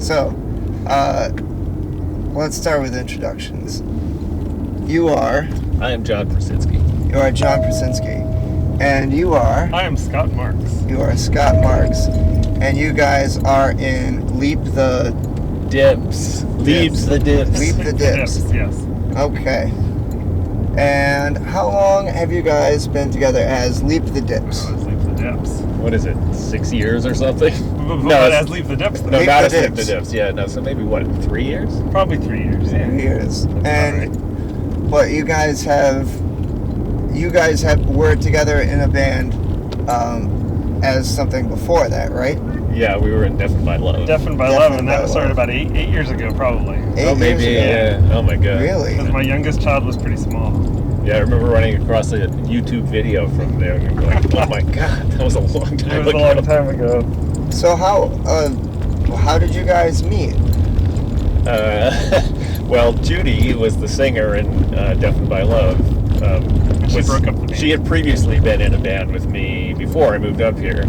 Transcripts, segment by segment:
So, let's start with introductions. You are... I am John Prusinski. You are John Prusinski. And you are... I am Scott Marks. You are Scott Marks. And you guys are in Leap the... Dips. Leaps the Dips. Leap the Dips. Yes. Okay. And how long have you guys been together as Leap the Dips? Leap the Dips. What is it, 6 years or something? No, as Leap the Dips. No, Leap not the as Leap Dips. the Dips. Yeah, no, so maybe, what, 3 years? Probably 3 years. Yeah. 3 years. And All what you guys have worked together in a band as something before that, right? Yeah, we were in Deafened by Love. Deafened by Deafened Love, and by that started Love. about eight years ago, probably. 8 Oh, maybe, years ago. yeah. Oh, my God. Really? Because my youngest child was pretty small. Yeah, I remember running across a YouTube video from there and going, oh, my God, that was a long time It was ago. a long time ago. So how did you guys meet? Well, Judy was the singer in Deafened by Love. She broke up the band. She had previously been in a band with me before I moved up here.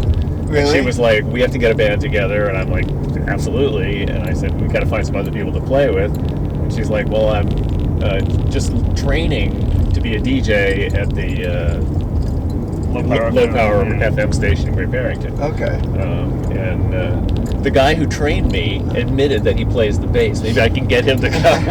Really? And she was like, we have to get a band together. And I'm like, absolutely. And I said, we got to find some other people to play with. And she's like, well, I'm just training to be a DJ at the low power FM station in Great Barrington. Okay. And the guy who trained me admitted that he plays the bass. Maybe I can get him to come.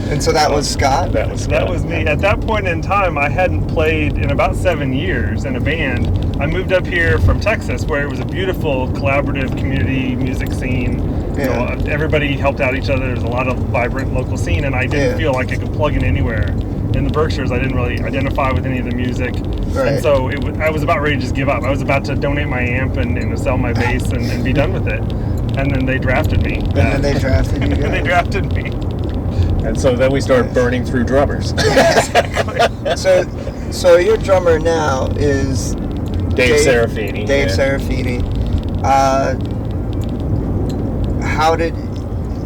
And so that was Scott? That was Scott. That was me. At that point in time, I hadn't played in about 7 years in a band. I moved up here from Texas, where it was a beautiful, collaborative community music scene. You know, everybody helped out each other. There's a lot of vibrant local scene, and I didn't feel like I could plug in anywhere. In the Berkshires, I didn't really identify with any of the music. Right. And so I was about ready to just give up. I was about to donate my amp and sell my bass and be done with it. And then they drafted me. And then they drafted you guys. And they drafted me. And so then we started burning through drummers. So your drummer now is Dave Serafini. Dave Serafini.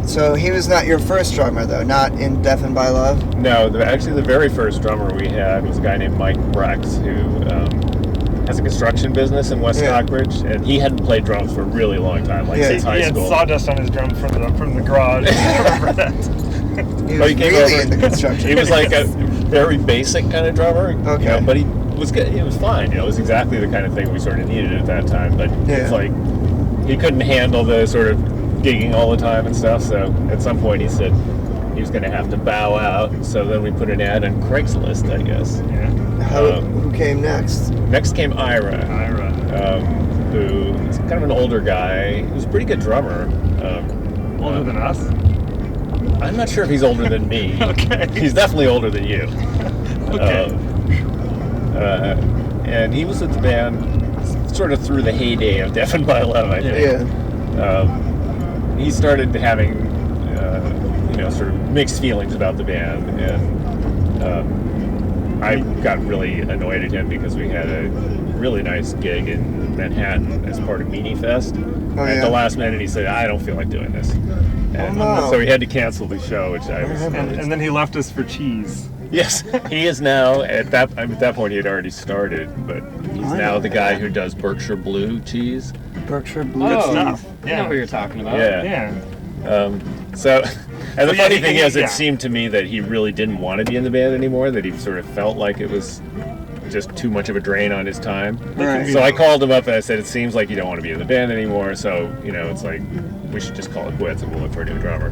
So he was not your first drummer though, not in Deafened by Love? No, actually the very first drummer we had was a guy named Mike Brex, who has a construction business in West Stockbridge, and he hadn't played drums for a really long time, since high school. He had sawdust on his drum from the garage. I remember that. He was really into construction. He was like a very basic kind of drummer, Okay. you know, but he was good. He was fine. You know, it was exactly the kind of thing we sort of needed at that time. But it's like he couldn't handle the sort of gigging all the time and stuff. So at some point he said he was going to have to bow out. So then we put an ad on Craigslist, I guess. Yeah. Who came next? Next came Ira, who is kind of an older guy. He was a pretty good drummer. Older than us? I'm not sure if he's older than me. Okay. He's definitely older than you. Okay. And he was with the band sort of through the heyday of Deafened by Love, I think. Yeah. He started having, sort of mixed feelings about the band, and I got really annoyed at him because we had a really nice gig in Manhattan as part of Meanie Fest. At the last minute, he said, I don't feel like doing this. And so he had to cancel the show, which I was... And then he left us for cheese. Yes, he is now, at that point he had already started, but he's now the guy who does Berkshire Blue cheese. Berkshire Blue. Good stuff. I know what you're talking about. Yeah. And the funny thing is, it seemed to me that he really didn't want to be in the band anymore, that he sort of felt like it was just too much of a drain on his time. Right. So I called him up and I said, it seems like you don't want to be in the band anymore, so, it's like, we should just call it quits and we'll look for a new drummer.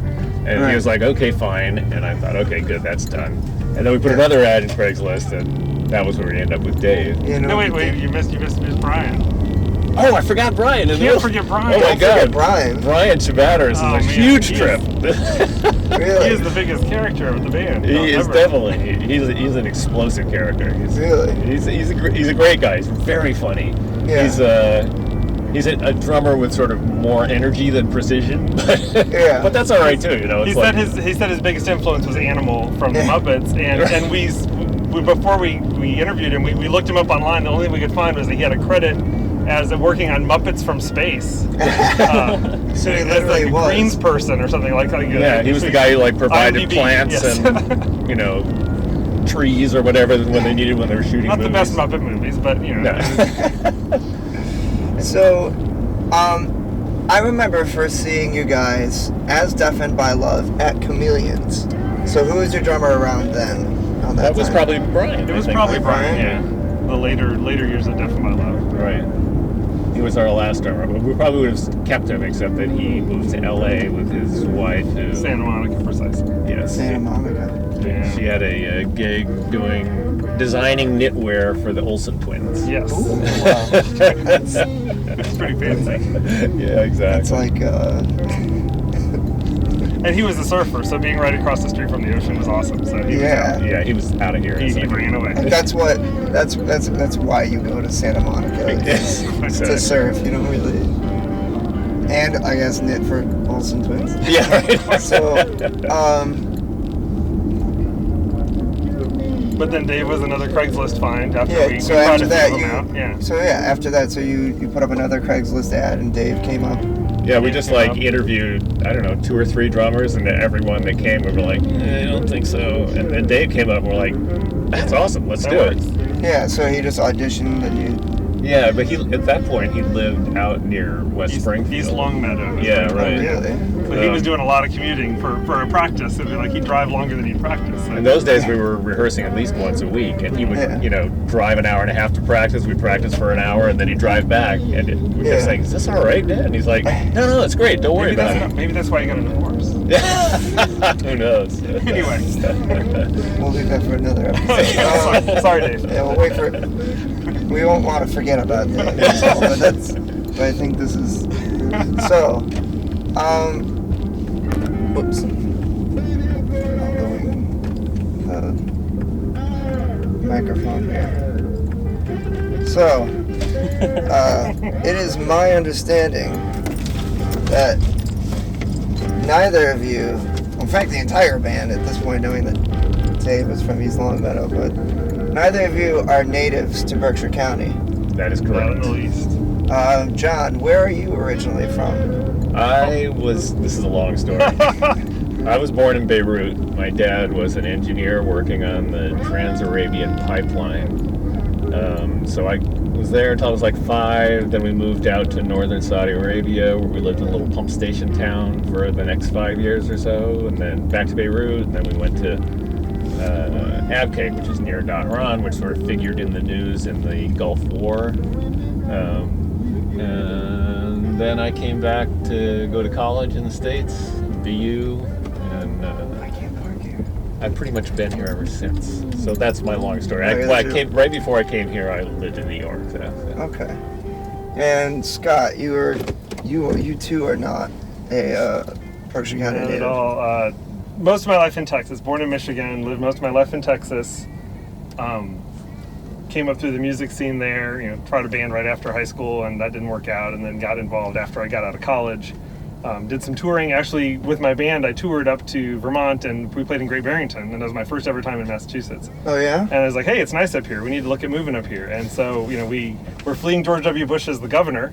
And he was like, okay, fine. And I thought, okay, good, that's done. And then we put another ad in Craigslist, and that was where we ended up with Dave. No, wait, you missed Brian. Oh, I forgot Brian. Can't forget Brian. Oh my God, Brian. Brian Shabatters is a huge trip. Really? He is the biggest character of the band. He is definitely. He's an explosive character. He's a great guy. He's very funny. Yeah. He's a drummer with sort of more energy than precision, but that's all right too. He said his biggest influence was Animal from the Muppets, and we before we interviewed him, we looked him up online. The only thing we could find was that he had a credit as working on Muppets from Space. So he literally like was a greens person or something like that. Yeah, he was the guy who provided IMDb, plants and trees or whatever when they needed when they were shooting Not movies. the best Muppet movies, but So, I remember first seeing you guys as Deafened by Love at Chameleons. So who was your drummer around then? On That was time? probably Brian. It was I think. probably Brian. Brian. Yeah. The later years of Deafened by Love. Right. He was our last drummer. We probably would have kept him, except that he moved to LA with his wife. Who, Santa Monica, precisely. yes. Santa Monica. Yeah. She had a gig designing knitwear for the Olsen twins. Yes. Ooh, wow. That's It's pretty fancy. Yeah, exactly. it's like And he was a surfer, so being right across the street from the ocean was awesome. So he yeah. Yeah, he was out of here. he ran away. That's why you go to Santa Monica is to Exactly. surf. You don't really, and I guess knit for Olsen twins. Yeah, right. So, But then Dave was another Craigslist find after yeah. we So tried after to that, feel him out. Yeah. So yeah, after that, so you put up another Craigslist ad, and Dave came up. Yeah, we just like interviewed, I don't know, 2 or 3 drummers, and everyone that came, we were like, I don't think so. And then Dave came up, and we're like, that's awesome, let's That do works. it. Yeah. So he just auditioned, and you. Yeah, but at that point, he lived out near West Springfield. East Longmeadow. Yeah, right. Really? But he was doing a lot of commuting for a practice. It'd be like he'd drive longer than he'd practice. So. In those days, we were rehearsing at least once a week, and he would, Yeah. drive an hour and a half to practice. We'd practice for an hour, and then he'd drive back. And we kept Yeah. saying, "Is this all right, Dad?" And he's like, "No, it's great. Don't worry about Maybe that's why you got a divorce. it." Who knows? Anyway. We'll leave that for another episode. Sorry, Dave. Yeah, we'll wait for. We won't want to forget about that. But I think this is. So, whoops. The microphone here. So, it is my understanding that neither of you, in fact, the entire band at this point, knowing that Dave was from East Longmeadow, but neither of you are natives to Berkshire County. That is Not in correct. the least. John, where are you originally from? This is a long story. I was born in Beirut. My dad was an engineer working on the Trans-Arabian pipeline. So I was there until I was like 5. Then we moved out to northern Saudi Arabia, where we lived in a little pump station town for the next 5 years or so. And then back to Beirut. And then we went to Abqaiq, which is near Dhahran, which sort of figured in the news in the Gulf War. And then I came back to go to college in the States, BU, and I can't park here. I've pretty much been here ever since. So that's my long story. Okay, I that's came right before I came here. I lived in New York. So. Okay. And Scott, you too are not a Berkshire County Not native. at all. Most of my life in Texas. Born in Michigan. Lived most of my life in Texas. Came up through the music scene there. Tried a band right after high school, and that didn't work out. And then got involved after I got out of college. Did some touring. Actually, with my band, I toured up to Vermont, and we played in Great Barrington. And that was my first ever time in Massachusetts. Oh yeah. And I was like, hey, it's nice up here. We need to look at moving up here. And so, we were fleeing George W. Bush as the governor.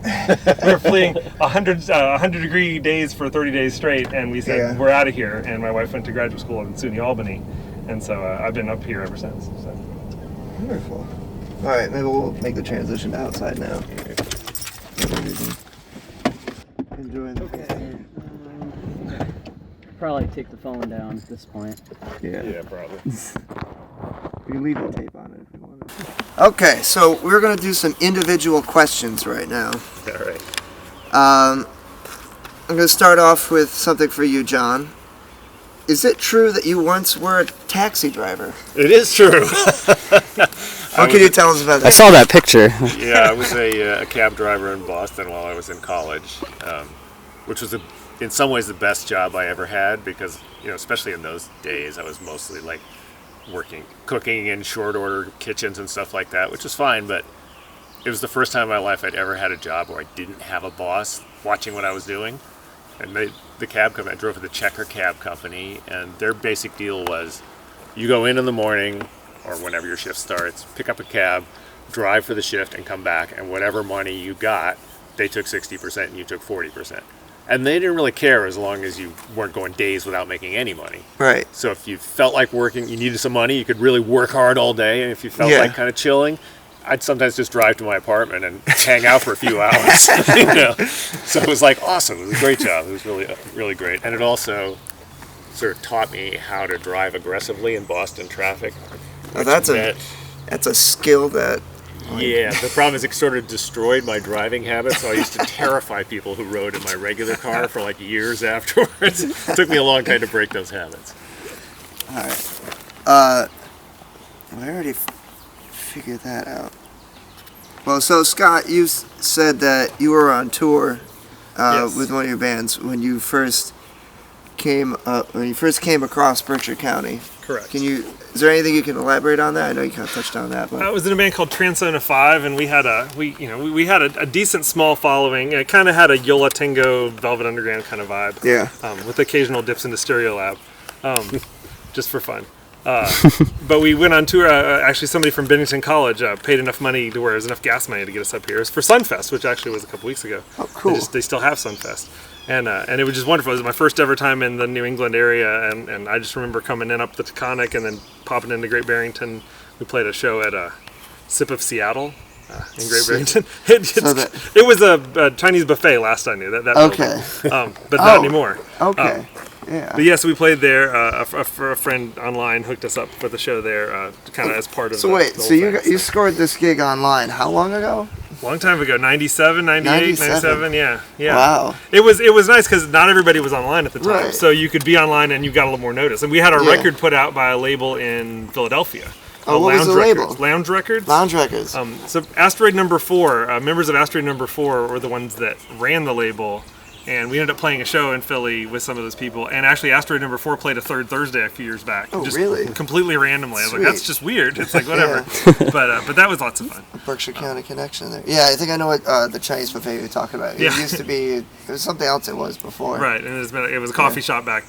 We were fleeing 100-degree days for 30 days straight. And we said, Yeah. we're out of here. And my wife went to graduate school in SUNY Albany. And so I've been up here ever since. So. Wonderful. All right, maybe we'll make the transition to outside now. Enjoy the Probably take the phone down at this point. Yeah. Probably. We can leave the tape on it if you want. Okay, so we're gonna do some individual questions right now. All right. I'm gonna start off with something for you, John. Is it true that you once were a taxi driver? It is true. What can you tell us about I that? saw that picture. Yeah, I was a cab driver in Boston while I was in college, which was in some ways the best job I ever had because, especially in those days, I was mostly like cooking in short order kitchens and stuff like that, which was fine, but it was the first time in my life I'd ever had a job where I didn't have a boss watching what I was doing. And the cab company, I drove for the Checker Cab Company, and their basic deal was you go in the morning or whenever your shift starts, pick up a cab, drive for the shift, and come back, and whatever money you got, they took 60% and you took 40%. And they didn't really care as long as you weren't going days without making any money. Right. So if you felt like working, you needed some money, you could really work hard all day, and if you felt Yeah. like kind of chilling, I'd sometimes just drive to my apartment and hang out for a few hours. You know? So it was like awesome. It was a great job. It was really, really great. And it also sort of taught me how to drive aggressively in Boston traffic. Oh, that's a skill that. Yeah, the problem is it sort of destroyed my driving habits. So I used to terrify people who rode in my regular car for like years afterwards. It took me a long time to break those habits. All right. I already figured that out. Well, so Scott, you said that you were on tour Yes. with one of your bands when you first came across Berkshire County. Correct. Is there anything you can elaborate on that? I know you kind of touched on that, but I was in a band called Transona 5, and we had a decent small following. It kind of had a Yola Tango, Velvet Underground kind of vibe. yeah. With occasional dips into Stereo Lab, just for fun. But we went on tour. Actually, somebody from Bennington College paid enough money to where there was enough gas money to get us up here. It was for Sunfest, which actually was a couple weeks ago. Oh, cool. They still have Sunfest. And it was just wonderful. It was my first ever time in the New England area, and I just remember coming in up the Taconic and then popping into Great Barrington. We played a show at Sip of Seattle in Great Barrington. It was a Chinese buffet last I knew. That Okay. but not anymore. Okay. Yeah. But yes, we played there. A friend online hooked us up for the show there, kind of as part of. So the wait, whole so you thing. scored this gig online? How long ago? Long time ago, 97, 98, 97, yeah. Wow. It was nice because not everybody was online at the time, Right. so you could be online and you got a little more notice. And we had our record put out by a label in Philadelphia. Oh, what was the label? Lounge Records. Lounge Records. So Asteroid Number 4, members of Asteroid Number 4 were the ones that ran the label. And we ended up playing a show in Philly with some of those people. And actually, Asteroid Number 4 played a third Thursday a few years back. Oh, just really? Completely randomly. I was like, Sweet. that's just weird. It's like, whatever. But that was lots of fun. Berkshire County connection there. Yeah, I think I know what the Chinese buffet you're talking about. It Yeah. used to be, it was something else it was before. Right, and it was a coffee shop back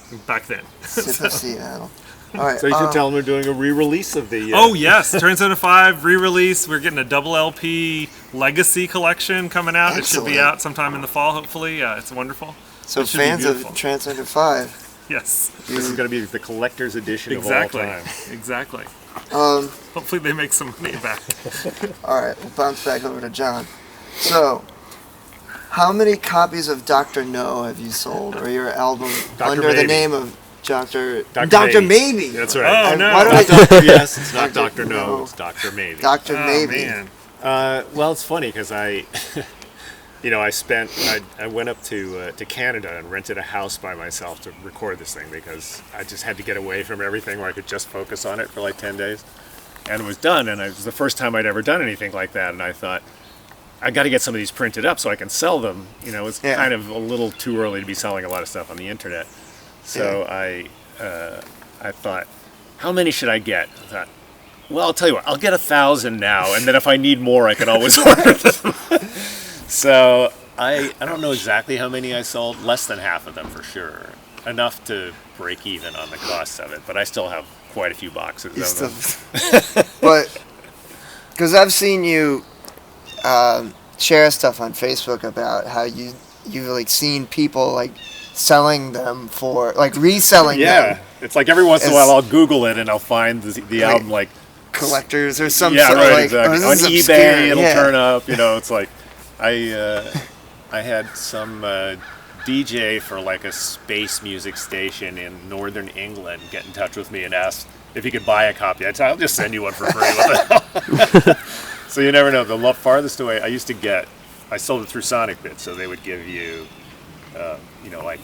then. Sip of Seattle. All right. So you should tell them we're doing a re-release of the. Oh yes, Transona 5 re-release. We're getting a double LP Legacy collection coming out. It should be Excellent. out sometime in the fall, hopefully. It's wonderful. So It should be fans of beautiful. Transcender 5. Yes, This is going to be the collector's edition exactly, of all time. exactly. Um, Hopefully they make some money back. all right, we'll bounce back over to John. So, how many copies of Dr. No have you sold, or your album Dr. under the Maybe. name of Dr. Dr. Maybe? That's right. Oh And no! why do I Dr. Yes, it's not Dr. Dr. No, No. it's Dr. Maybe. Dr. Oh, Maybe. man. Well, it's funny because I went up to Canada and rented a house by myself to record this thing because I just had to get away from everything where I could just focus on it for like 10 days. And it was done, and it was the first time I'd ever done anything like that, and I thought, I got to get some of these printed up so I can sell them. You know, it's Yeah. kind of a little too early to be selling a lot of stuff on the internet. So I thought, how many should I get? I thought, well, I'll tell you what, I'll get 1,000 now, and then if I need more, I can always order them. So I don't know exactly how many I sold, less than half of them for sure. Enough to break even on the cost of it, but I still have quite a few boxes You of still, them. but, because I've seen you share stuff on Facebook about how you've like seen people like selling them for, like reselling Yeah, them, it's like every once in a It's- while I'll Google it and I'll find the Right. album like collectors or some yeah, sort right, of like, exactly. oh, On this is eBay obscure. it'll Yeah. turn up, you know, it's like I had some DJ for like a space music station in northern England get in touch with me and ask if he could buy a copy. I'd say, I'll just send you one for free. What the hell? So you never know. The farthest away I sold it through Sonic Bit, so they would give you, like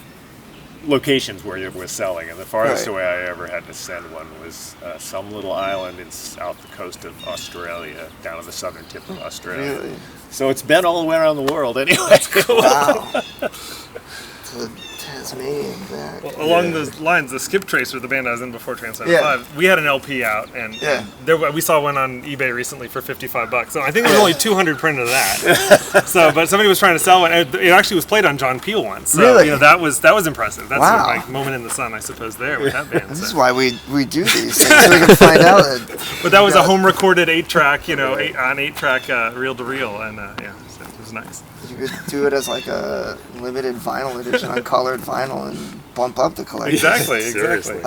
locations where it was selling, and the farthest Right. away I ever had to send one was some little island in south coast of Australia, down on the southern tip of Australia. Really? So it's been all the way around the world anyway. Wow. To Tasmania and back. Well, along those lines, the Skip Tracer, the band I was in before Transona Yeah. 5, we had an LP out, and Yeah. we saw one on eBay recently for $55. So I think there was only 200 printed of that. But somebody was trying to sell one. It actually was played on John Peel once. So, Really? that was impressive. That's Wow. like moment in the sun, I suppose, there with that band. This is So. why we do these things, so we can find out that. But that was a God. home recorded 8-track, on 8-track reel to reel, and so it was nice. You could do it as like a limited vinyl edition on colored vinyl and bump up the collection. Exactly. Seriously.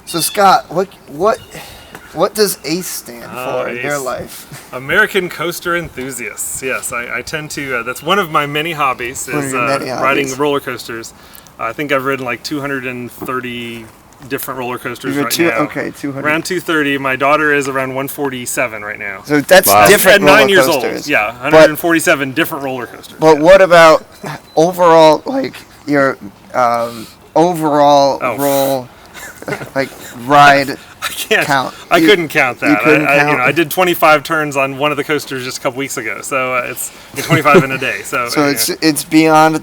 So Scott, what does ACE stand before in your Nice. life? American coaster enthusiasts. Yes, I tend to. That's one of my many hobbies. One of Is your many riding hobbies. roller coasters. I think I've ridden like 230 different roller coasters You're right two, now. okay, 200. Around 230. My daughter is around 147 right now. So that's Wow. different At roller 9 years coasters. old. Yeah, 147 different roller coasters. But yeah. what about overall, like your overall Oh. roll, like ride I can't count? I couldn't count that. couldn't I, count? I did 25 turns on one of the coasters just a couple weeks ago. So it's 25 in a day. So So yeah. it's beyond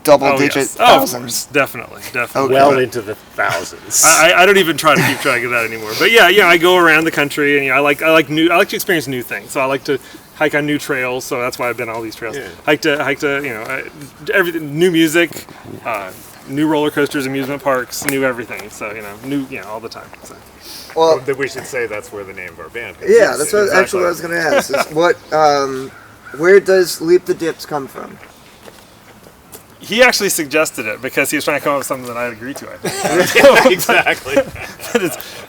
double digit yes. thousands. Definitely. Okay. Well into the thousands. I don't even try to keep track of that anymore. But yeah, I go around the country and I like to experience new things. So I like to hike on new trails. So that's why I've been on all these trails. Yeah. Hike to everything, new music, new roller coasters, amusement parks, new everything. So new all the time. So. Well, That we should say that's where the name of our band comes yeah, from. that's what actually what I was going to ask. Is what where does Leap the Dips come from? He actually suggested it because he was trying to come up with something that I'd agree to, I think. Exactly.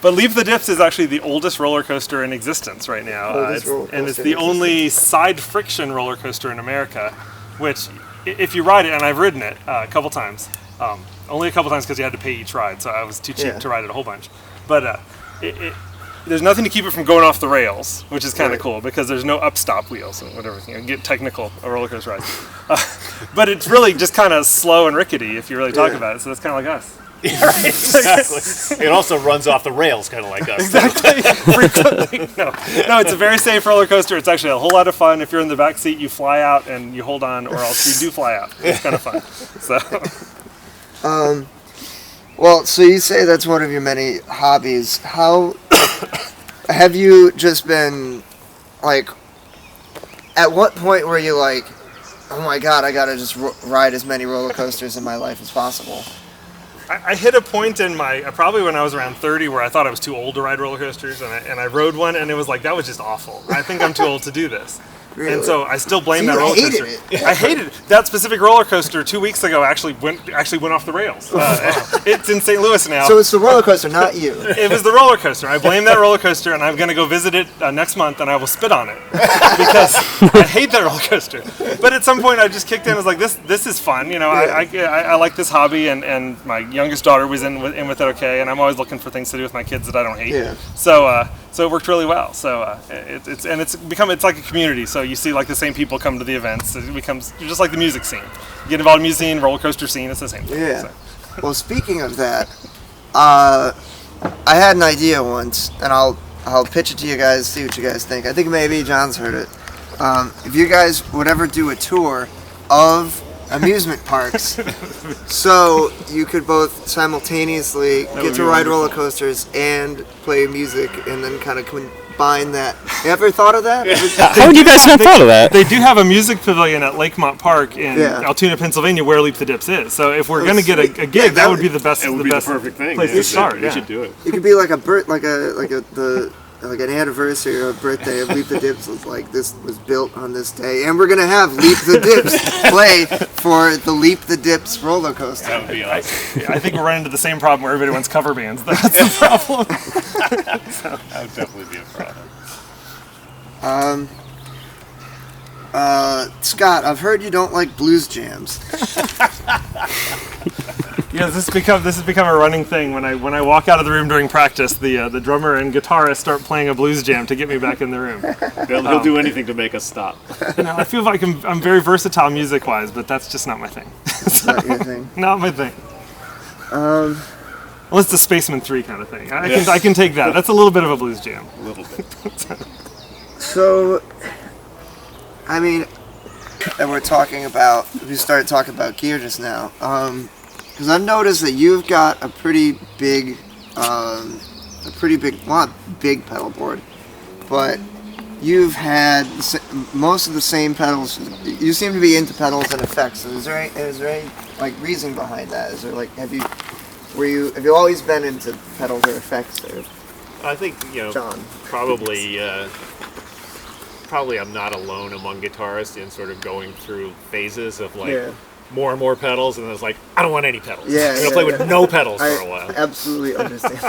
But Leap the Dips is actually the oldest roller coaster in existence right now. Oldest roller And it's coaster the in only side friction roller coaster in America, which, if you ride it, and I've ridden it a couple times, only a couple times because you had to pay each ride, so I was too cheap Yeah. to ride it a whole bunch. But there's nothing to keep it from going off the rails, which is kind of Right. cool because there's no upstop wheels and whatever. Get technical, a roller coaster ride. But it's really just kind of slow and rickety if you really talk Yeah. about it. So that's kind of like us. Right, exactly. It also runs off the rails, kind of like us. Frequently. No, it's a very safe roller coaster. It's actually a whole lot of fun. If you're in the back seat, you fly out and you hold on, or else you do fly out. It's kind of fun. So. Well, so you say that's one of your many hobbies. How have you just been, like, at what point were you like, oh my god, I gotta just ride as many roller coasters in my life as possible? I hit a point in probably when I was around 30 where I thought I was too old to ride roller coasters, and I rode one, and it was like, that was just awful. I think I'm too old to do this. Really? And so I still blame So that you roller hated coaster. it. I hated it. That specific roller coaster 2 weeks ago actually went off the rails. It's in St. Louis now. So it's the roller coaster, not you. It was the roller coaster. I blame that roller coaster, and I'm going to go visit it next month, and I will spit on it because I hate that roller coaster. But at some point, I just kicked in. I was like, "This is fun." I like this hobby, and my youngest daughter was in with it okay, and I'm always looking for things to do with my kids that I don't hate. Yeah. So it worked really well. So it's like a community. So you see like the same people come to the events. It becomes just like the music scene. You get involved in the music scene, roller coaster scene. It's the same thing. Yeah. So. Well, speaking of that, I had an idea once, and I'll pitch it to you guys, see what you guys think. I think maybe John's heard it. If you guys would ever do a tour of amusement parks, so you could both simultaneously would get to be ride roller wonderful. coasters and play music, and then kind of combine that. You ever thought of that? How would you guys not thought of that? They do have a music pavilion at Lakemont Park in Yeah. Altoona, Pennsylvania, where Leap the Dips is. So if we're going to get sweet. a gig, Yeah, that would be the best. It would the be best the perfect thing. place Yeah, to start. We Yeah. should do it. It could be like like an anniversary or a birthday of Leap the Dips. It's like, this was built on this day, and we're gonna have Leap the Dips play for the Leap the Dips roller coaster. That would be awesome. I think we're running into the same problem where everybody wants cover bands. That's the problem. That would definitely be a problem. Scott, I've heard you don't like blues jams. Yeah, this has become a running thing. When I walk out of the room during practice, the drummer and guitarist start playing a blues jam to get me back in the room. He'll do anything to make us stop. I feel like I'm very versatile music-wise, but that's just not my thing. Not your thing. Not my thing. Unless it's a Spaceman 3 kind of thing. I can take that. That's a little bit of a blues jam. A little bit. So, I mean, and we started talking about gear just now. Because I've noticed that you've got a pretty big, not big pedal board, but you've had most of the same pedals. You seem to be into pedals and effects. So is there any like reason behind that? Is there like have you always been into pedals or effects? Or I think John? probably I'm not alone among guitarists in sort of going through phases of like Yeah. more and more pedals, and then it's like, I don't want any pedals. Yeah, I'm gonna play with no pedals for a while. I absolutely understand.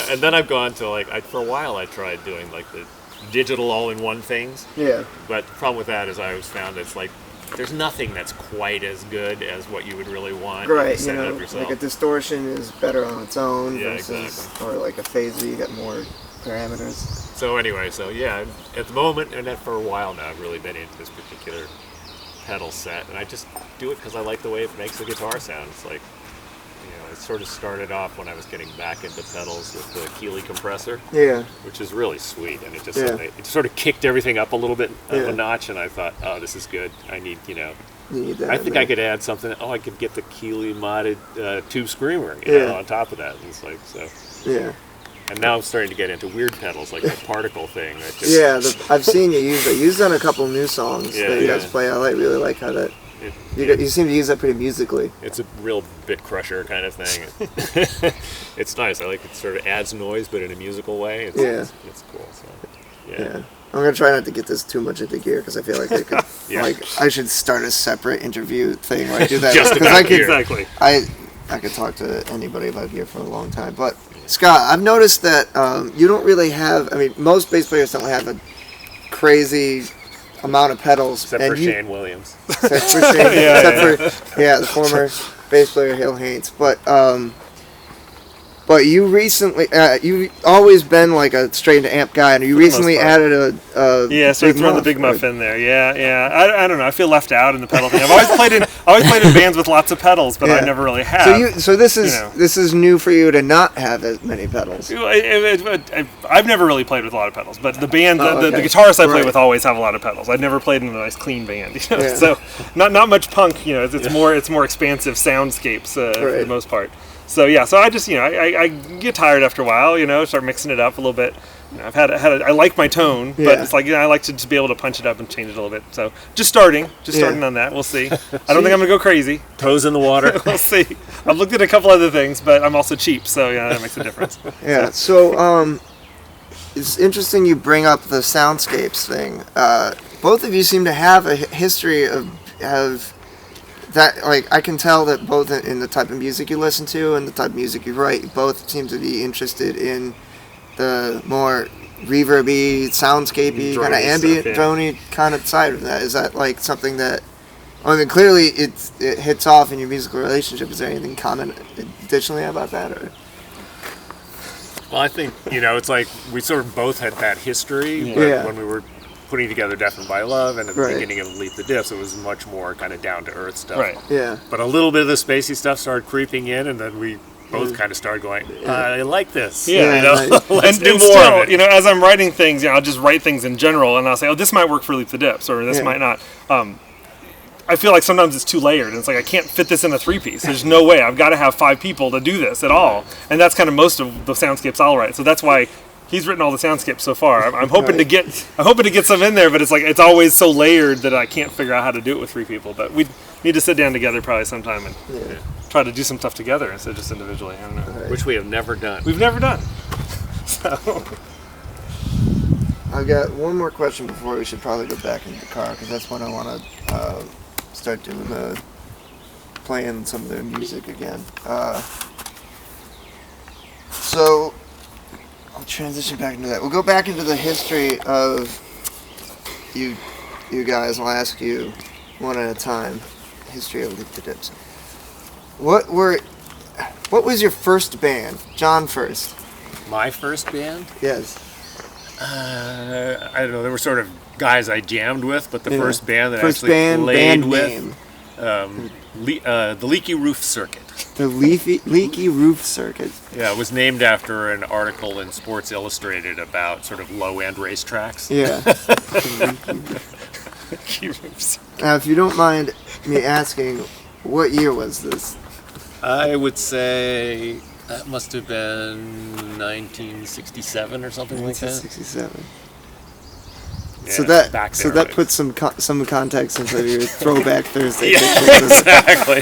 And then I've gone to for a while I tried doing like the digital all-in-one things. Yeah. But the problem with that is I always found it's like there's nothing that's quite as good as what you would really want. Right, set it up yourself. like a distortion is better on its own versus, exactly. or like a phaser, you get more parameters. So anyway, at the moment, and then for a while now, I've really been into this particular pedal set, and I just do it because I like the way it makes the guitar sound. It's like, it sort of started off when I was getting back into pedals with the Keeley compressor, Yeah. which is really sweet, and it sort of kicked everything up a little bit of a notch, and I thought, oh, this is good. I need, You need that I think I could add something. Oh, I could get the Keeley modded tube screamer, on top of that. And it's like so. Yeah. And now I'm starting to get into weird pedals, like the particle thing. That just, I've seen you use that. Used on a couple new songs that you guys play. I really like how that. You seem to use that pretty musically. It's a real bit crusher kind of thing. It's nice. I like it. Sort of adds noise, but in a musical way. It's cool. So, yeah. I'm gonna try not to get this too much into gear because I feel like I could, I should start a separate interview thing where I do that. Just about gear. Exactly. I could talk to anybody about gear for a long time, but Scott, I've noticed that you don't really have. I mean, most bass players don't have a crazy amount of pedals, except for Shane Williams. Except for Shane, the former bass player Hill Haynes, But you recently, you've always been like a straight amp guy, and you recently added a so throwing the big muff in there. Yeah. I don't know. I feel left out in the pedal thing. I've always played in bands with lots of pedals, but I never really have. So this is new for you to not have as many pedals. I've never really played with a lot of pedals, but the band, the guitarists I play with always have a lot of pedals. I've never played in a nice clean band, So not much punk. It's more expansive soundscapes for the most part. So I just I get tired after a while, start mixing it up a little bit. I like my tone, but it's like I like to just be able to punch it up and change it a little bit. So just starting on that. We'll see. I don't think I'm gonna go crazy. Toes in the water. We'll see. I've looked at a couple other things, but I'm also cheap, so that makes a difference. So it's interesting you bring up the soundscapes thing. Both of you seem to have a history of that, like, I can tell that both in the type of music you listen to and the type of music you write, you both seem to be interested in the more reverby, soundscapey, kind of ambient, droney kind of side of that. Is that like something that, I mean, clearly it hits off in your musical relationship. Is there anything common additionally about that? Or? Well, I think, it's like we sort of both had that history, but when we were putting together Death and By Love, and at the beginning of Leap the Diffs, it was much more kind of down-to-earth stuff. Right. Yeah. But a little bit of the spacey stuff started creeping in, and then we both kind of started going, I like this. Let's do more of it. As I'm writing things, I'll just write things in general, and I'll say, oh, this might work for Leap the Diffs, or this might not. I feel like sometimes it's too layered, and it's like I can't fit this in a 3-piece. There's no way. I've got to have 5 people to do this at all, and that's kind of most of the soundscapes I'll write. So that's why he's written all the soundscapes so far. I'm hoping to get some in there, but it's like it's always so layered that I can't figure out how to do it with 3 people. But we need to sit down together probably sometime and try to do some stuff together instead of just individually. I don't know. Which we have never done. We've never done. So I've got one more question before we should probably go back into the car, because that's when I want to start doing playing some of their music again. So I'll transition back into that. We'll go back into the history of you guys. I'll ask you one at a time. History of Leap the Diffs. What was your first band? John first. My first band? Yes. I don't know. There were sort of guys I jammed with, but the first band that first I actually played band with, the Leaky Roof Circuit. The Leaky Roof Circuit. Yeah, it was named after an article in Sports Illustrated about sort of low-end racetracks. Yeah. Now, if you don't mind me asking, what year was this? I would say that must have been 1967 or something like that. 1967. Yeah, so that puts some context into your Throwback Thursday pictures. Exactly.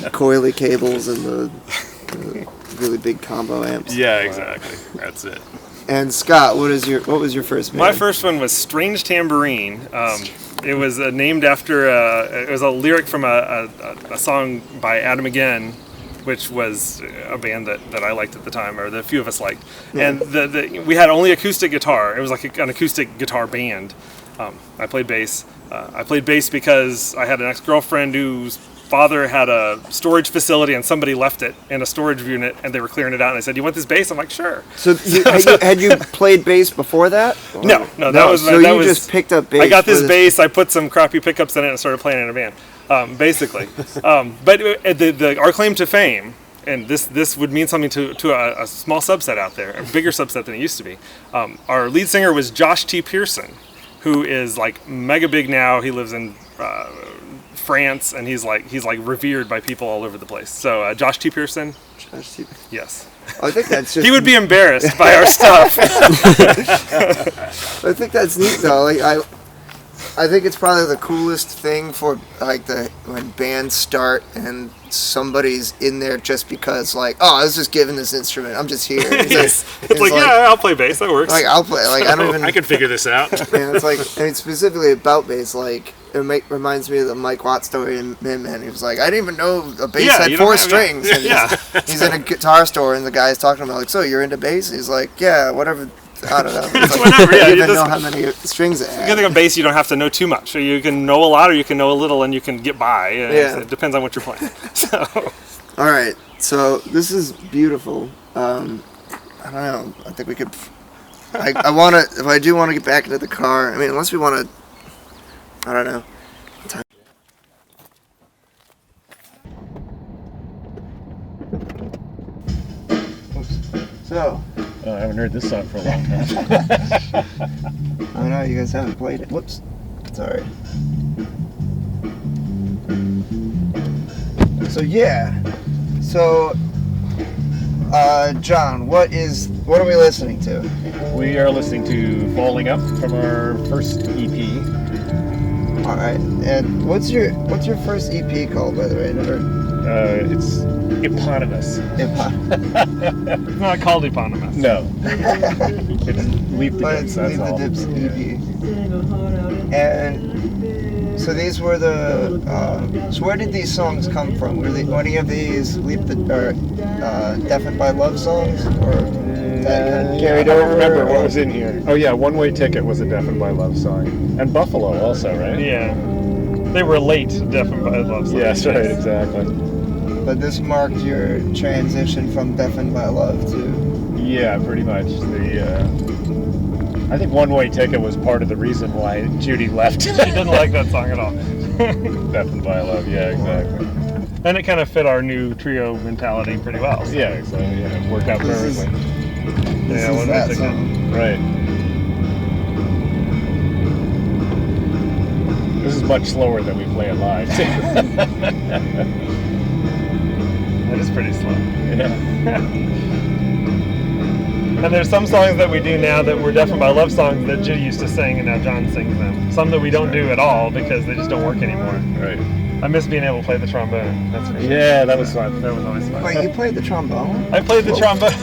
The coily cables and the really big combo amps. Yeah, exactly. That's it. And Scott, what was your first band? My first one was Strange Tambourine. It was named after it was a lyric from a song by Adam Again, which was a band that I liked at the time, or the few of us liked. Yeah. And we had only acoustic guitar. It was like an acoustic guitar band. I played bass. I played bass because I had an ex-girlfriend whose father had a storage facility and somebody left it in a storage unit and they were clearing it out and I said, "You want this bass?" I'm like, "Sure." So had you played bass before that? Or? No, that was so that you was, just picked up bass. I got this bass, I put some crappy pickups in it and started playing in a band, basically. But our claim to fame, and this would mean something to a small subset out there, a bigger subset than it used to be. Our lead singer was Josh T. Pearson, who is like mega big now. He lives in France, and he's like revered by people all over the place. So Josh T. Pearson. Josh T. Yes. I think that's just. He would be embarrassed by our stuff. I think that's neat though. Like I think it's probably the coolest thing for like when bands start and somebody's in there just because like, oh, I was just given this instrument. I'm just here. Yes. It's like, yeah, I'll play bass. That works. Like I'll play. Like I don't even. I can figure this out. Yeah, it's like, I mean, specifically about bass. Like it reminds me of the Mike Watt story in Min Man. He was like, I didn't even know a bass had 4 strings. And he's in a guitar store and the guy's talking about like, so you're into bass? He's like, yeah, whatever. I don't know. It's like, whatever. Yeah, you even know how many strings it has. You think of bass, you don't have to know too much. So you can know a lot, or you can know a little, and you can get by. Yeah. It depends on what you're playing. So. All right. So this is beautiful. I don't know. I think we could. I want to. If I do want to get back into the car, I mean, unless we want to. I don't know. So. I haven't heard this song for a long time. I know you guys haven't played it. Whoops. Sorry. So yeah. So John, what are we listening to? We are listening to Falling Up from our first EP. All right. And what's your first EP called, by the way? It's eponymous. It's not called eponymous. No. It's Leap the Dips, that's all. Leap the Dips EP. And so these were so where did these songs come from? Were any of these Deafened by Love songs? Or that kind of carried over? I don't remember what was in here. Oh yeah, One Way Ticket was a Deafened by Love song. And Buffalo also, right? Yeah. They were late Deafened by Love songs. Yes, right, exactly. But this marked your transition from Deafened by Love to... Yeah, pretty much. I think One Way Ticket was part of the reason why Judy left. She didn't like that song at all. Deafened by Love, yeah, exactly. And it kind of fit our new trio mentality pretty well. So. Yeah, exactly. Yeah, it worked out perfectly. This is that song. Right. This is much slower than we play it live. That is pretty slow. Yeah. And there's some songs that we do now that were Deafened by Love songs that Judy used to sing, and now John sings them. Some that we don't do at all because they just don't work anymore. Right. I miss being able to play the trombone. That's for sure. Yeah, that was fun. That was always fun. Wait, you played the trombone? I played the trombone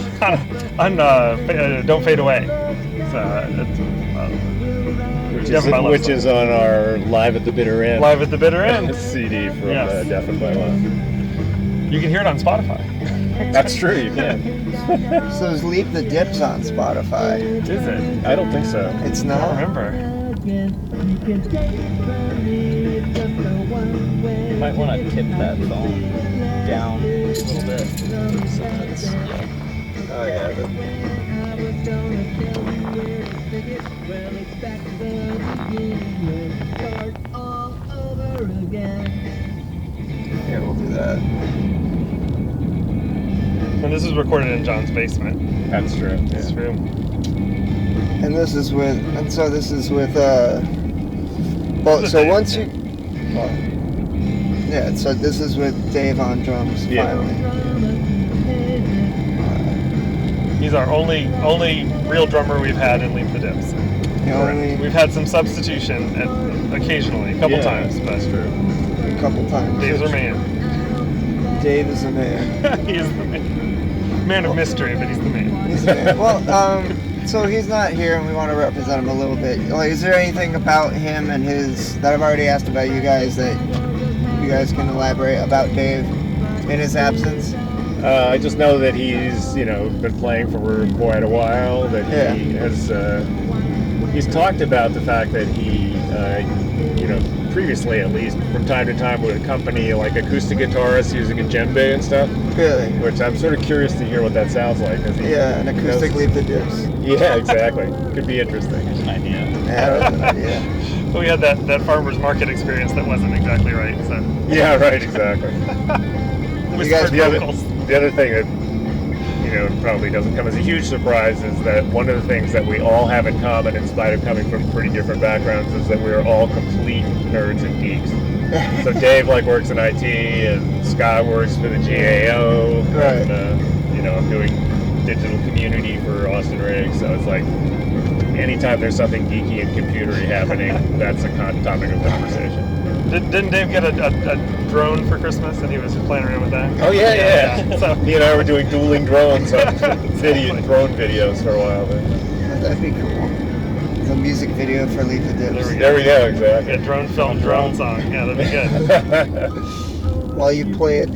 on Don't Fade Away. So which is on our Live at the Bitter End. Live at the Bitter End CD from Deafened by Love. You can hear it on Spotify. That's true, you can. So is Leap the Dips on Spotify? Is it? I don't think so. It's I not? don't remember. You might want to tip that phone down a little bit. Oh yeah. Here, we'll do that. And this is recorded in John's basement. That's true. It's true. And this is with, well, so once you, well, yeah, so this is with Dave on drums, finally. He's our only real drummer we've had in Leap the Dips. We've had some substitution occasionally, a couple times, but that's true. A couple times. Dave's our man. Dave is the man. He is the man. Man of mystery, but he's the man. He's the man. Well, So he's not here, and we want to represent him a little bit. Like, is there anything about him and his that I've already asked about you guys that you guys can elaborate about Dave in his absence? I just know that he's, been playing for quite a while. That he has. He's talked about the fact that he, previously at least, from time to time would accompany like acoustic guitarists using a djembe and stuff. Really? Which I'm sort of curious to hear what that sounds like. An acoustic leave the dips. Yeah, exactly. Could be interesting. There's an idea. Yeah, that's an idea. But we had that farmer's market experience that wasn't exactly right. So Yeah, right, exactly. You guys- The other thing that probably doesn't come as a huge surprise is that one of the things that we all have in common, in spite of coming from pretty different backgrounds, is that we are all complete nerds and geeks. So Dave works in IT, and Scott works for the GAO, Right. and I'm doing digital community for Austin Riggs. So it's like anytime there's something geeky and computery happening, that's a topic of conversation. Didn't Dave get a drone for Christmas, and he was just playing around with that? Oh yeah. So He and I were doing dueling drones on drone videos for a while. But That'd be cool. It's a music video for Leave the Dips. there we go, exactly. a drone film, drone song. Yeah, that'd be good. While you play a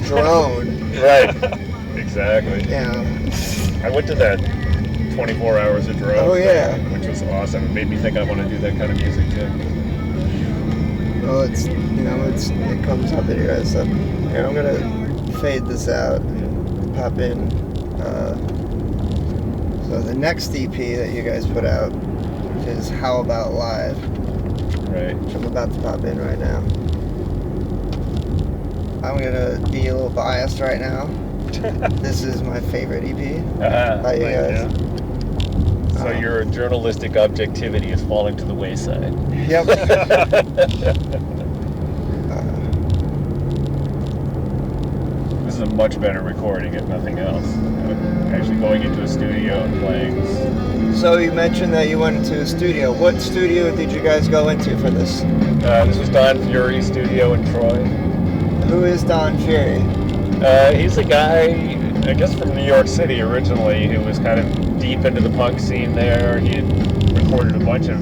drone. Right. Exactly. Yeah. I went to that 24 hours of drone Oh, yeah. thing, which was awesome. It made me think I want to do that kind of music too. Well, it comes up in here. So here, I'm gonna fade this out. Pop in. So the next EP that you guys put out is How About Live, Right. which I'm about to pop in right now. I'm gonna be a little biased right now. This is my favorite EP by you guys. So your journalistic objectivity is falling to the wayside. Yep. This is a much better recording, if nothing else. Actually going into a studio and playing. So you mentioned that you went into a studio. What studio did you guys go into for this? This was Don Fury's studio in Troy. Who is Don Fury? He's a guy, I guess from New York City originally, who was kind of deep into the punk scene there. He had recorded a bunch of,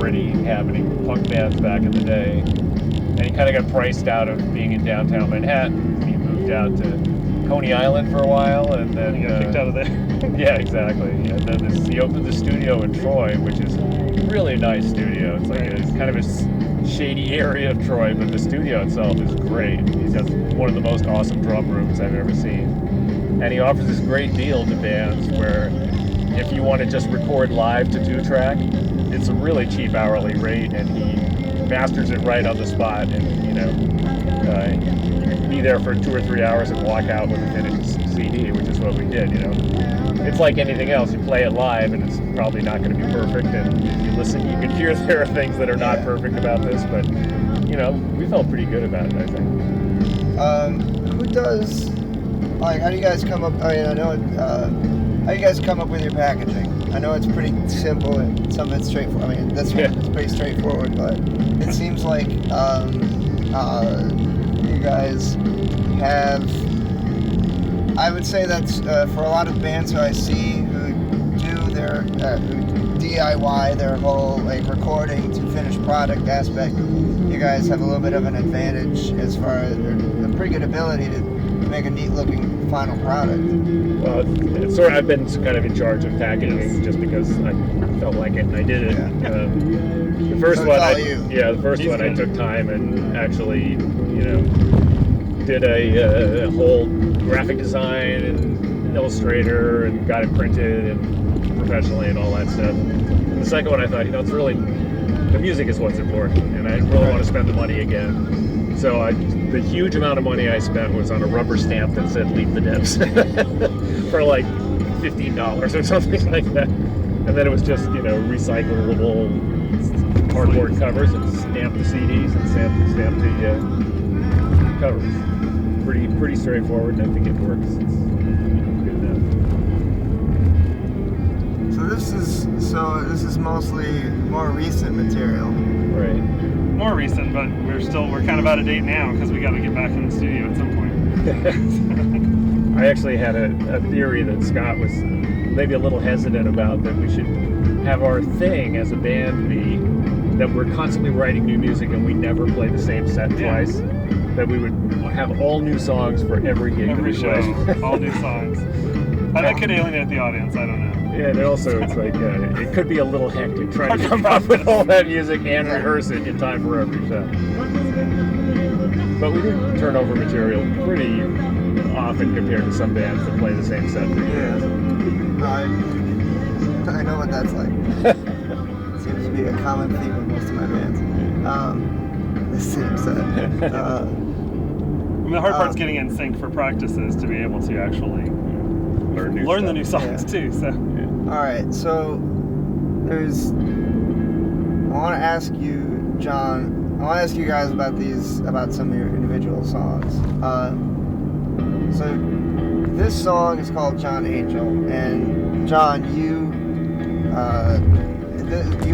pretty happening punk bands back in the day. And he kind of got priced out of being in downtown Manhattan. He moved out to Coney Island for a while, and then He got kicked out of there. Yeah, exactly. And then he opened the studio in Troy, which is really a nice studio. It's like it's kind of a shady area of Troy, but the studio itself is great. He's got one of the most awesome drum rooms I've ever seen. And he offers this great deal to bands where if you want to just record live to 2-track, it's a really cheap hourly rate, and he masters it right on the spot, and you can be there for 2 or 3 hours and walk out with a finished CD, which is what we did. It's like anything else. You play it live, and it's probably not going to be perfect, and if you listen, you can hear there are things that are not perfect about this, but we felt pretty good about it, I think. Who does, how do you guys come up, how do you guys come up with your packaging? I know it's pretty simple and some of it's straightforward. I mean, this one is pretty straightforward, but it seems like you guys have, I would say that's for a lot of bands who I see who do their, who DIY their whole recording to finished product aspect, you guys have a little bit of an advantage as far as a pretty good ability to make a neat looking final product. Well, I've been kind of in charge of packaging just because I felt like it and I did it. Yeah. The first So one, I I took time and actually, did a whole graphic design and Illustrator and got it printed and professionally and all that stuff. And the second one, I thought, it's really, the music is what's important, and I really want to spend the money again. So the huge amount of money I spent was on a rubber stamp that said "Leave the Dips" for like $15 or something like that. And then it was just recyclable cardboard covers and stamp the CDs and stamp the covers. Pretty straightforward, and I think it works. It's good enough. So this is mostly more recent material. Right. More recent, but we're kind of out of date now because we got to get back in the studio at some point. I actually had a theory that Scott was maybe a little hesitant about that we should have our thing as a band be that we're constantly writing new music and we never play the same set twice. That we would have all new songs for every gig. Every that we show, play. all new songs. That could alienate the audience, I don't know. Yeah, and also it's like, it could be a little hectic trying to come up with all that music and rehearse it in time for every show. But we do turn over material pretty often compared to some bands that play the same set for years. I know what that's like. Seems to be a common theme in most of my bands. The same set. I mean, the hard part's getting in sync for practices to be able to actually learn the new songs too. So, all right. So I want to ask you, John. I want to ask you guys about some of your individual songs. So this song is called John Angel, and John, you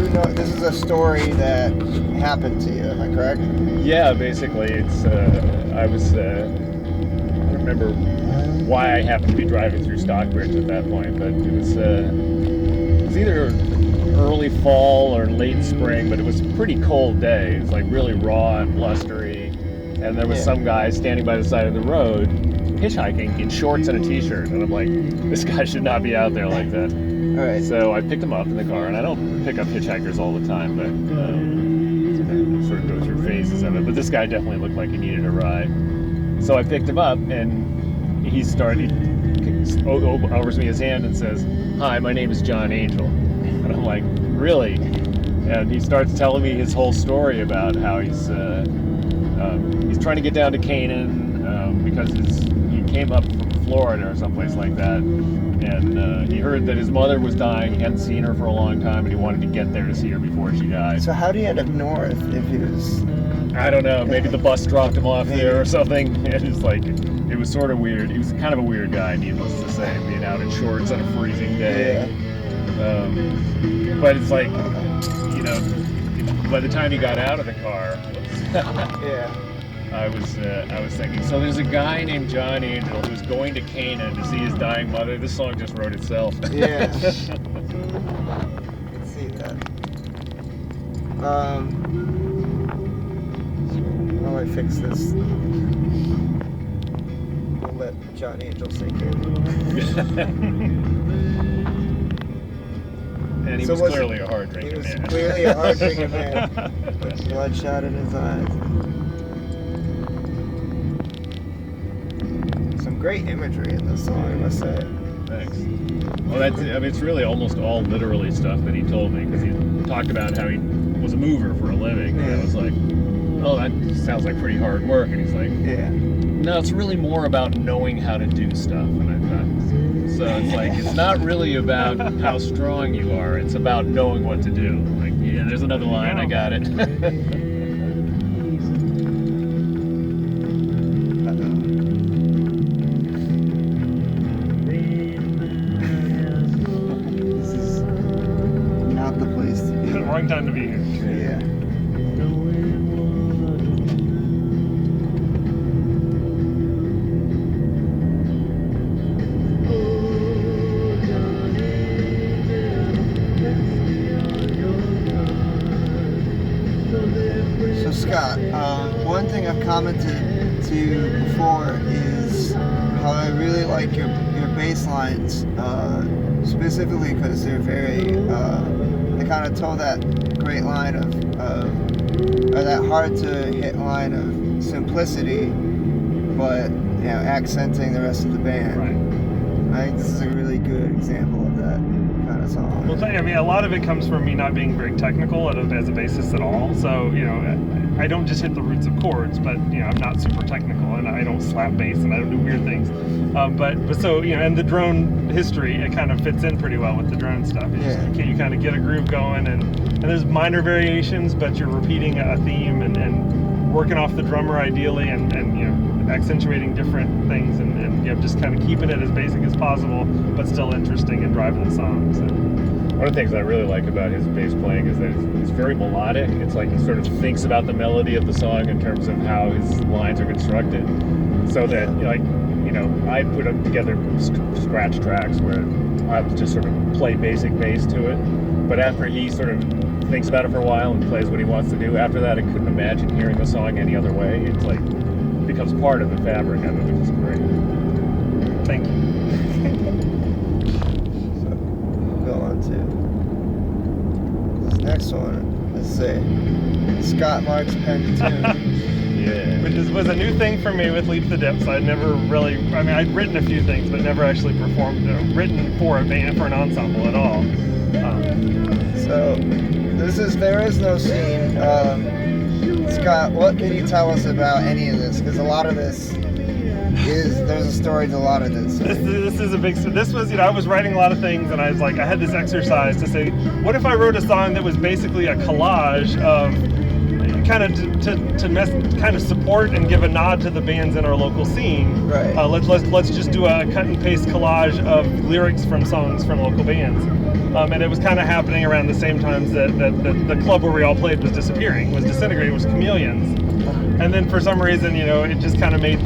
know this is a story that happened to you. Am I correct? Yeah, basically, it's I don't remember why I happened to be driving through Stockbridge at that point, but it was either early fall or late spring, but it was a pretty cold day. It was like really raw and blustery, and there was some guy standing by the side of the road hitchhiking in shorts and a t-shirt, and I'm like, this guy should not be out there like that. All right. So I picked him up in the car, and I don't pick up hitchhikers all the time, but sort of go through phases of it. But this guy definitely looked like he needed a ride. So I picked him up, and he offers me his hand and says, "Hi, my name is John Angel." And I'm like, "Really?" And he starts telling me his whole story about how he's trying to get down to Canaan because he came up from Florida or someplace like that, and he heard that his mother was dying. He hadn't seen her for a long time, and he wanted to get there to see her before she died. So how do you end up north if he was? I don't know. Maybe the bus dropped him off there or something. It was sort of weird. He was kind of a weird guy, needless to say, being out in shorts on a freezing day. Yeah. But it's like, by the time he got out of the car, I was thinking, so there's a guy named John Angel who's going to Canaan to see his dying mother. This song just wrote itself. Yeah. I can see that. How do I fix this? We'll let John Angel sink in. And he was clearly a hard drinking man. He was clearly a hard drinking man. With bloodshot in his eyes. Some great imagery in this song, I must say. Thanks. Well, it's really almost all literally stuff that he told me, because he talked about how he was a mover for a living. And I was like, oh, that sounds like pretty hard work. And he's like, no, it's really more about knowing how to do stuff. And I thought, so it's like, it's not really about how strong you are, it's about knowing what to do. Like, yeah, there's another line, I got it. This is not the place to be. Wrong time to be here. Yeah. Scott, one thing I've commented to you before is how I really like your bass lines, specifically because they're very, they kind of toe that great line of or that hard to hit line of simplicity, but accenting the rest of the band. Right. I think this is a really good example of that kind of song. Well, I mean, a lot of it comes from me not being very technical as a bassist at all. So, I don't just hit the roots of chords, but I'm not super technical, and I don't slap bass, and I don't do weird things. But so and the drone history, it kind of fits in pretty well with the drone stuff. You kind of get a groove going, and there's minor variations, but you're repeating a theme and working off the drummer ideally, and accentuating different things, and just kind of keeping it as basic as possible, but still interesting and driving the song. So. One of the things I really like about his bass playing is that it's very melodic. It's like he sort of thinks about the melody of the song in terms of how his lines are constructed, so that I put up together scratch tracks where I would just sort of play basic bass to it. But after he sort of thinks about it for a while and plays what he wants to do, after that I couldn't imagine hearing the song any other way. It's like becomes part of the fabric of it, which is great. Thank you. So we'll go on to this next one. Let's say Scott Marks pen tune. Yeah. Which was a new thing for me with Leap the Depths. I'd never really, I'd written a few things, but never actually performed, written for a band, for an ensemble at all. So, There Is No Scene. Scott, what can you tell us about any of this? Because a lot of this there's a story to a lot of this. This is a big, this was, I was writing a lot of things, and I was like, I had this exercise to say, what if I wrote a song that was basically a collage of kind of support and give a nod to the bands in our local scene. Right. Let's just do a cut and paste collage of lyrics from songs from local bands. And it was kind of happening around the same times that the club where we all played was disintegrating, was Chameleons. And then for some reason, it just kind of it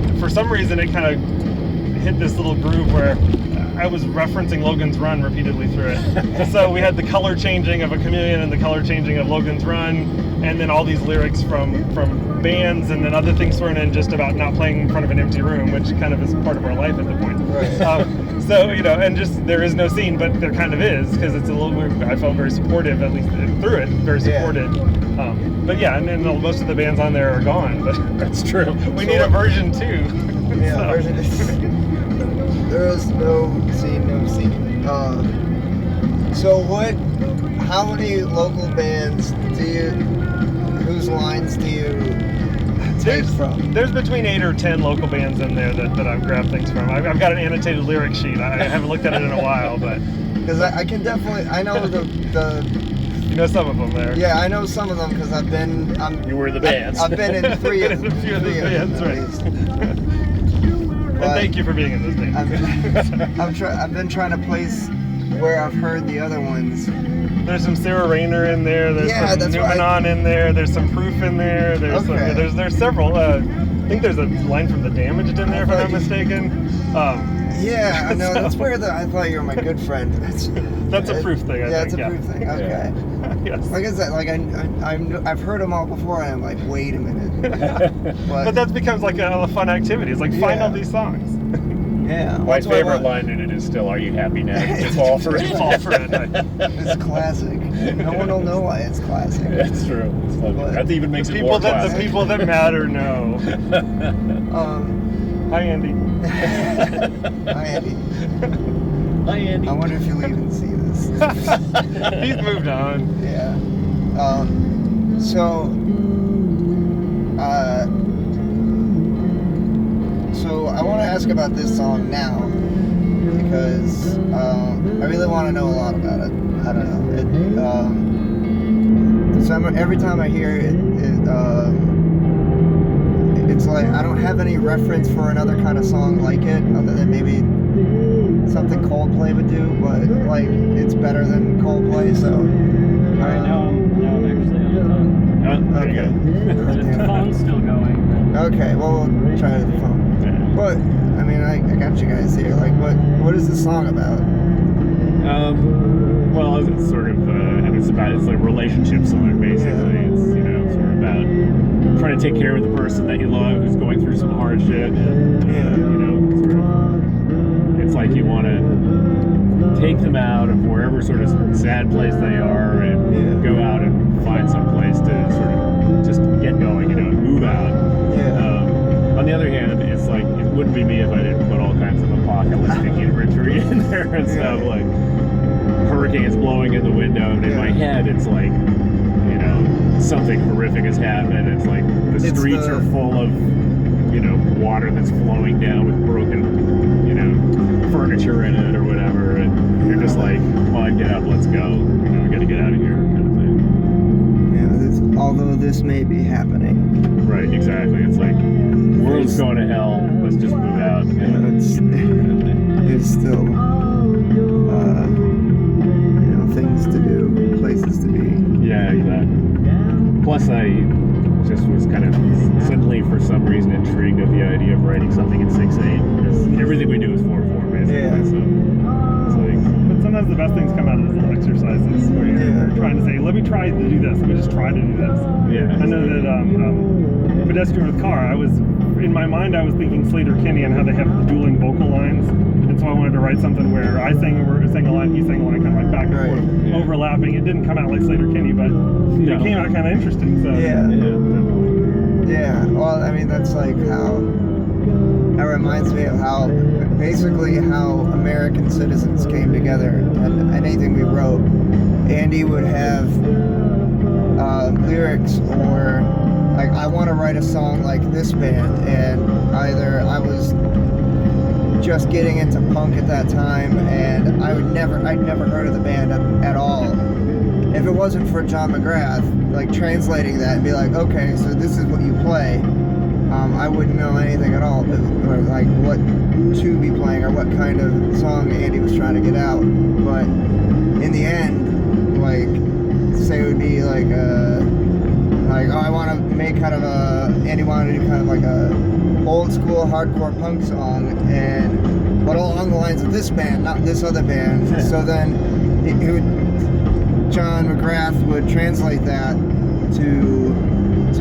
kind of hit this little groove where I was referencing Logan's Run repeatedly through it. So we had the color changing of a chameleon and the color changing of Logan's Run, and then all these lyrics from bands, and then other things thrown in just about not playing in front of an empty room, which kind of is part of our life at the point. Right. So, and just there is no scene, but there kind of is, because it's a little, I felt very supportive, at least through it, very supported. Yeah. But yeah, and then most of the bands on there are gone, but That's true. We need a version 2. Yeah, version There is no scene. So how many local bands whose lines do you take from? There's between 8 or 10 local bands in there that I've grabbed things from. I've got an annotated lyric sheet. I haven't looked at it in a while, but... Because I can definitely, I know the You know some of them there. Yeah, I know some of them because You were in the bands. I've been in 3 of them. A few of the bands, right. And thank you for being in those bands. I've been trying to place where I've heard the other ones. There's some Sarah Rayner in there. There's some Numenon in there. There's some Proof in there. There's there's several. I think there's a line from The Damaged in there, if I'm not mistaken. Yeah, I know. That's where I thought you were my good friend. That's a Proof thing. It's a Proof thing. Okay. Yeah. Yes. Like I said, I've heard them all before, and I'm like, wait a minute. But that becomes like a fun activity. It's like find all these songs. Yeah. My favorite line in it is still, "Are you happy now? Just fall for it." Fall for it. It's classic. No one will know why it's classic. That's true. It's funny. That even makes it more classic. The people that matter know. Hi, Andy. Hi, Andy. Hi, Andy. I wonder if you'll even see this. He's moved on. Yeah. So I want to ask about this song now because I really want to know a lot about it. I don't know. Every time I hear it, it's like I don't have any reference for another kind of song like it, other than maybe something Coldplay would do, but like it's better than Coldplay. So. Alright, now I'm actually on the phone. There you go. The phone's still going. Okay, well we'll try the phone. But I mean, I got you guys here. Like, what is this song about? Well, it's sort of it's like a relationship song basically. It's sort of about trying to take care of the person that you love who's going through some hard shit. And, sort of, it's like you want to take them out of wherever sort of sad place they are and go out and find some place to sort of just get going, and move out. On the other hand, it's like it wouldn't be me if I didn't put all kinds of apocalyptic imagery in there and stuff, like hurricanes blowing in the window, and in my head it's like, something horrific has happened. It's like the streets are full of, water that's flowing down with broken, furniture in it or whatever, and you're just like, come on, get up, let's go. We gotta get out of here, kind of thing. Yeah, although this may be happening. Right, exactly. It's like, world's going to hell, let's just move out. There's still, things to do, places to be. Yeah, exactly. Plus, I just was kind of suddenly, for some reason, intrigued at the idea of writing something in 6/8, because everything we do is 4/4 basically. Yeah. So it's like, But sometimes the best things come out of those little exercises where you're trying to say, let me try to do this. Let me just try to do this. yeah. I know that Pedestrian with Car, in my mind, I was thinking Slater Kinney and how they have dueling vocal lines. And so I wanted to write something where I sang a line, he sang a line, kind of like back and forth, Yeah. overlapping. It didn't come out like Slater Kinney, but it came out kind of interesting. So Yeah. Definitely. Yeah, well, I mean, that's like how, that reminds me of how, basically how American Citizens came together, and anything we wrote, Andy would have lyrics, or like, I want to write a song like this band, and either I was just getting into punk at that time, and I'd never heard of the band at all. If it wasn't for John McGrath, like translating that and be like, okay, so this is what you play, I wouldn't know anything at all, or like what to be playing or what kind of song Andy was trying to get out. But in the end, like, say it would be like oh, I want to make kind of Andy wanted to do kind of like a old school hardcore punk song, but along the lines of this band, not this other band. So then John McGrath would translate that to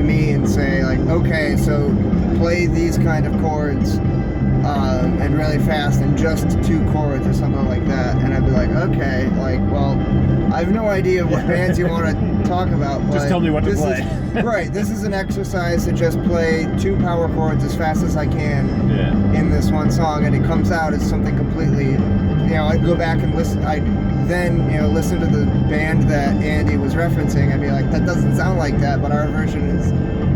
me and say like, okay, so play these kind of chords and really fast and just 2 chords or something like that, and I'd be like, okay, like, well, I have no idea what bands you want to talk about, but Just tell me what to play. Right, this is an exercise to just play 2 power chords as fast as I can in this one song, and it comes out as something completely, I'd go back and listen, then listen to the band that Andy was referencing. I'd be like, that doesn't sound like that, but our version is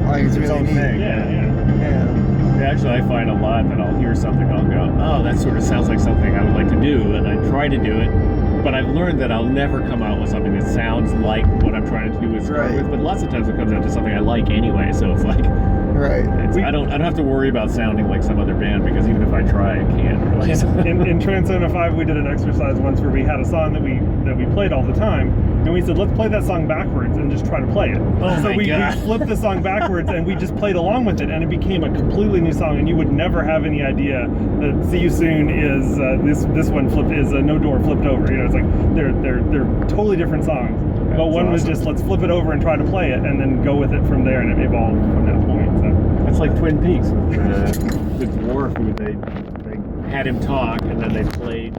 like, it's really neat. Thing. yeah. Yeah, actually, I find a lot that I'll hear something, I'll go, oh, that sort of sounds like something I would like to do, and I try to do it, but I've learned that I'll never come out with something that sounds like what I'm trying to do with start with, but lots of times it comes out to something I like anyway, so it's like, right. I don't have to worry about sounding like some other band, because even if I try, I can't really. In Transona 5, we did an exercise once where we had a song that we played all the time, and we said, let's play that song backwards and just try to play it. So we flipped the song backwards and we just played along with it, and it became a completely new song, and you would never have any idea that See You Soon is this one flipped is No Door flipped over. It's like they're totally different songs. But one was just, let's flip it over and try to play it, and then go with it from there, and it evolved from that point. So It's like Twin Peaks with the dwarf who they had him talk, and then they played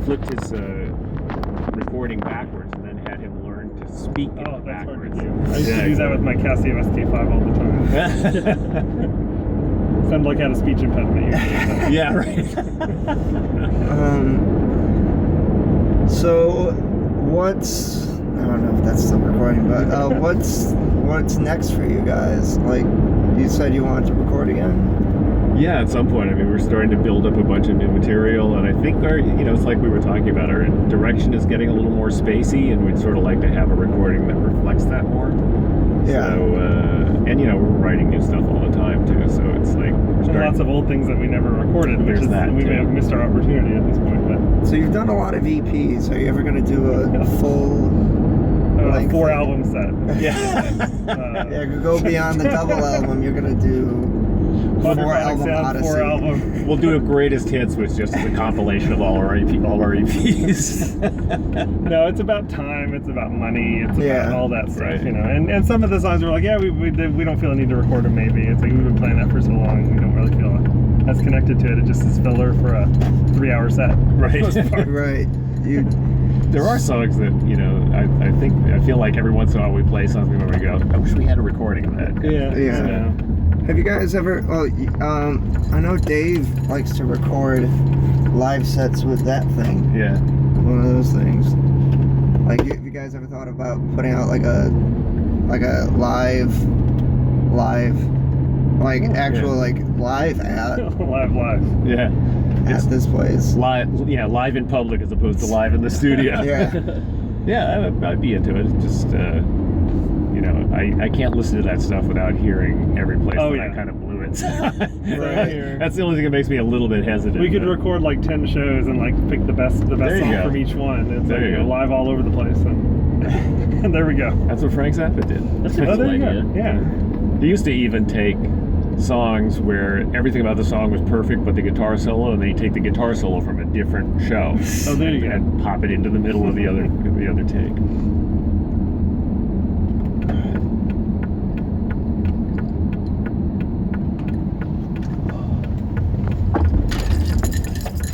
flipped his recording backwards, and then had him learn to speak it backwards. I used to do that with my Casio SK5 all the time. Sounded like I had a speech impediment. Yeah, right. So, I don't know if that's still recording, but what's next for you guys? Like, you said you wanted to record again? Yeah, at some point. I mean, we're starting to build up a bunch of new material, and I think it's like we were talking about, our direction is getting a little more spacey, and we'd sort of like to have a recording that reflects that more. Yeah. So, and we're writing new stuff all the time too, so it's like we're starting. Lots of old things that we never recorded, which is that we may have missed our opportunity at this point. But So you've done a lot of EPs. Are you ever going to do a full 4-album set? Yeah, go beyond the double album. You're going to do 4-album Odyssey. 4-album. We'll do a greatest hits, which just is a compilation of all our EPs. No, it's about time. It's about money. It's about all that stuff, Right. And some of the songs were like, we don't feel a need to record them. Maybe it's like we've been playing that for so long, we don't really feel as connected to it. It just is filler for a 3-hour set. Right. Right. There are songs that I feel like every once in a while we play something where we go, I wish we had a recording of that. Yeah. Have you guys ever? I know Dave likes to record live sets with that thing. Yeah. One of those things. Like, have you guys ever thought about putting out like a live, like actual like live at live. Yeah. It's this place. Live in public as opposed to live in the studio. Yeah. Yeah, I'd be into it. It's just, I can't listen to that stuff without hearing every place that I kind of blew it. Right. That's the only thing that makes me a little bit hesitant. We could record like 10 shows and like pick the best song from each one. It's there you go. Live all over the place. And there we go. That's what Frank Zappa did. There you go. Yeah. He used to even take songs where everything about the song was perfect, but the guitar solo, and then you take the guitar solo from a different show. Oh, there you go. And pop it into the middle of the other take.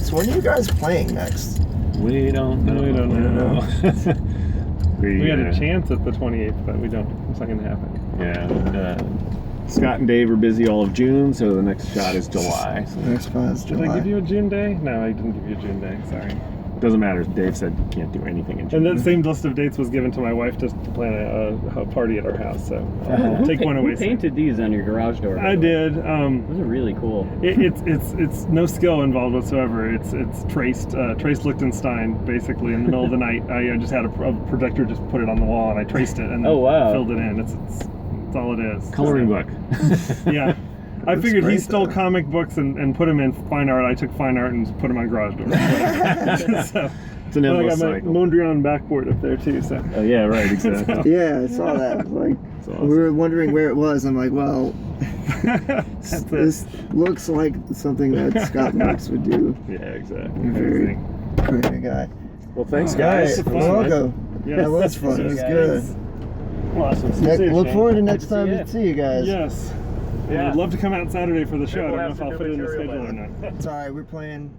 So when are you guys playing next? We don't know. We don't know. We had a uh, chance at the 28th, but we don't. It's not going to happen. Yeah. Scott and Dave are busy all of June, so the next shot is July. So Next spot is Did July. I give you a June day? No, I didn't give you a June day. Sorry. it doesn't matter. Dave said you can't do anything in June. And that same list of dates was given to my wife just to plan a party at our house. So I'll take one away. Who painted these on your garage door? I did. Those are really cool. It's no skill involved whatsoever. It's traced Lichtenstein basically in the middle of the night. I just had a projector, just put it on the wall, and I traced it and Oh, wow. filled it in. It's all it is. Coloring book. Yeah. I Looks figured he great, stole though. comic books and put them in fine art. I took fine art and put them on garage doors. So, It's an I endless got my cycle. Mondrian backboard up there too. So Oh yeah, right, exactly. Yeah, I saw that. Like, It's awesome. we were wondering where it was. I'm like, well, that's it. this looks like something that Scott Marks would do. Yeah, exactly. Very creative guy. Well, thanks, All guys. right, fun, well, I'll man. go. Yes. That was fun. It was good. Awesome. See you soon, Look Shane. forward to next Good to time see to see you guys. Yes. Yeah. I'd love to come out Saturday for the show. Maybe I we'll don't know have if some I'll new fit it in the material schedule by or then. not. It's all right. We're playing.